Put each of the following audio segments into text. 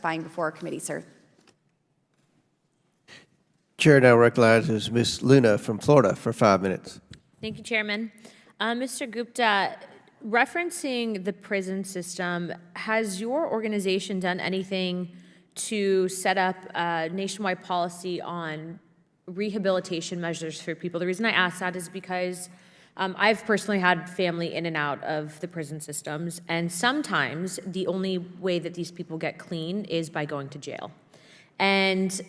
testifying before our committee, sir. Chair now recognizes Ms. Luna from Florida for 5 minutes. Thank you, Chairman. Mr. Gupta, referencing the prison system, has your organization done anything to set up a nationwide policy on rehabilitation measures for people? The reason I ask that is because I've personally had family in and out of the prison systems, and sometimes the only way that these people get clean is by going to jail. And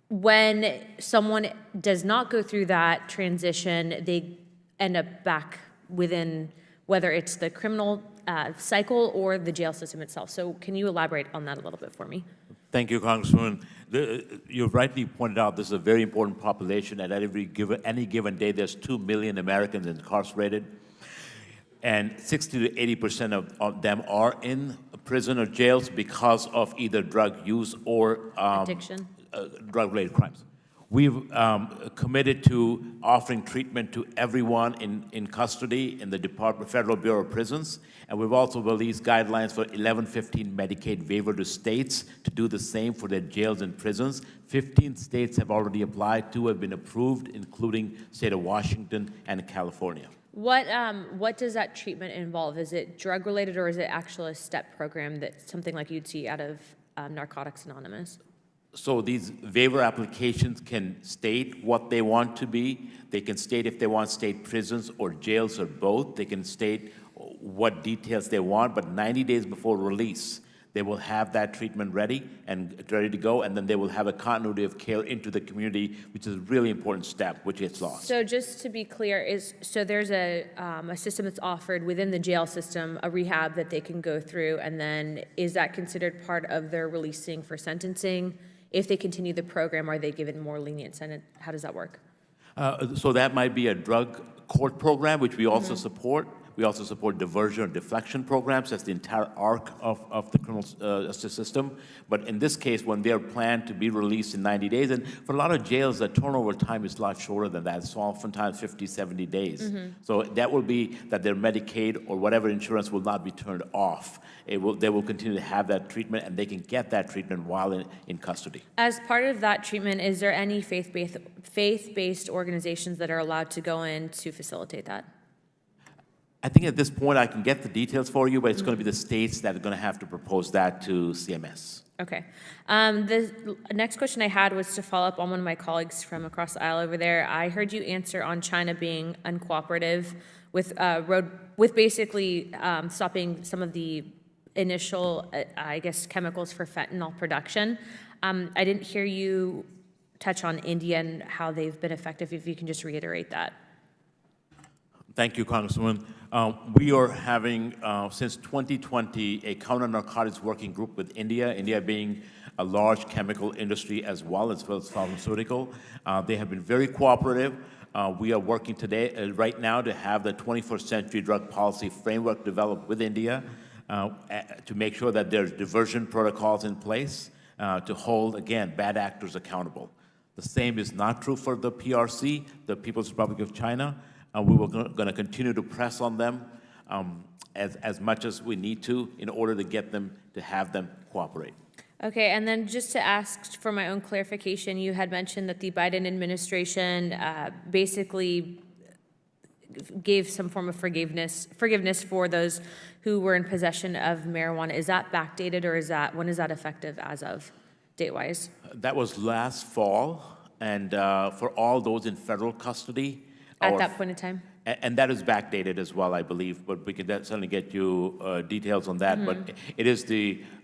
when someone does not go through that transition, they end up back within, whether it's the criminal cycle or the jail system itself. So can you elaborate on that a little bit for me? Thank you, Congresswoman. You rightly pointed out this is a very important population, and at any given day, there's 2 million Americans incarcerated, and 60 to 80% of them are in prison or jails because of either drug use or Addiction. Drug-related crimes. We've committed to offering treatment to everyone in custody in the Federal Bureau of Prisons, and we've also released guidelines for 1115 Medicaid waiver to states to do the same for their jails and prisons. 15 states have already applied, 2 have been approved, including state of Washington and California. What does that treatment involve? Is it drug-related, or is it actually a step program that something like you'd see out of Narcotics Anonymous? So these waiver applications can state what they want to be. They can state if they want state prisons or jails or both. They can state what details they want, but 90 days before release, they will have that treatment ready to go, and then they will have a continuity of care into the community, which is a really important step, which gets lost. So just to be clear, so there's a system that's offered within the jail system, a rehab that they can go through, and then is that considered part of their releasing for sentencing? If they continue the program, are they given more lenient sentence? How does that work? So that might be a drug court program, which we also support. We also support diversion or deflection programs. That's the entire arc of the criminal justice system. But in this case, when they're planned to be released in 90 days, and for a lot of jails, the turnover time is a lot shorter than that. It's oftentimes 50, 70 days. So that will be that their Medicaid or whatever insurance will not be turned off. They will continue to have that treatment, and they can get that treatment while in custody. As part of that treatment, is there any faith-based organizations that are allowed to go in to facilitate that? I think at this point I can get the details for you, but it's going to be the states that are going to have to propose that to CMS. Okay. The next question I had was to follow up on one of my colleagues from across the aisle over there. I heard you answer on China being uncooperative with basically stopping some of the initial, I guess, chemicals for fentanyl production. I didn't hear you touch on India and how they've been effective, if you can just reiterate that. Thank you, Congresswoman. We are having, since 2020, a counter-narcotics working group with India, India being a large chemical industry as well as pharmaceutical. They have been very cooperative. We are working right now to have the 21st century drug policy framework developed with India to make sure that there's diversion protocols in place to hold, again, bad actors accountable. The same is not true for the PRC, the People's Republic of China. We were going to continue to press on them as much as we need to in order to get them to have them cooperate. Okay, and then just to ask for my own clarification, you had mentioned that the Biden administration basically gave some form of forgiveness for those who were in possession of marijuana. Is that backdated, or when is that effective as of date-wise? That was last fall, and for all those in federal custody. At that point in time? And that is backdated as well, I believe, but we can certainly get you details on that. But it is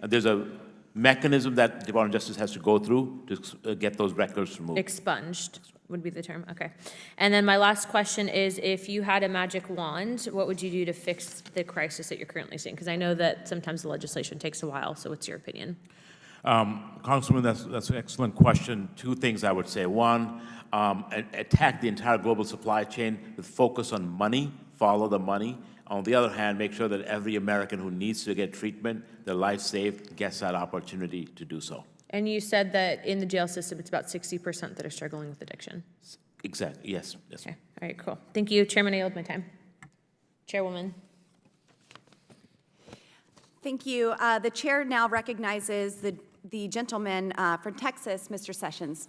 there's a mechanism that the Department of Justice has to go through to get those records removed. Expunged would be the term, okay. And then my last question is, if you had a magic wand, what would you do to fix the crisis that you're currently seeing? Because I know that sometimes the legislation takes a while, so what's your opinion? Congresswoman, that's an excellent question. 2 things I would say. One, attack the entire global supply chain with focus on money, follow the money. On the other hand, make sure that every American who needs to get treatment, their life saved, gets that opportunity to do so. And you said that in the jail system, it's about 60% that are struggling with addiction. Exactly, yes. Okay, all right, cool. Thank you. Chairman, I yield my time. Chairwoman. Thank you. The chair now recognizes the gentleman from Texas, Mr. Sessions.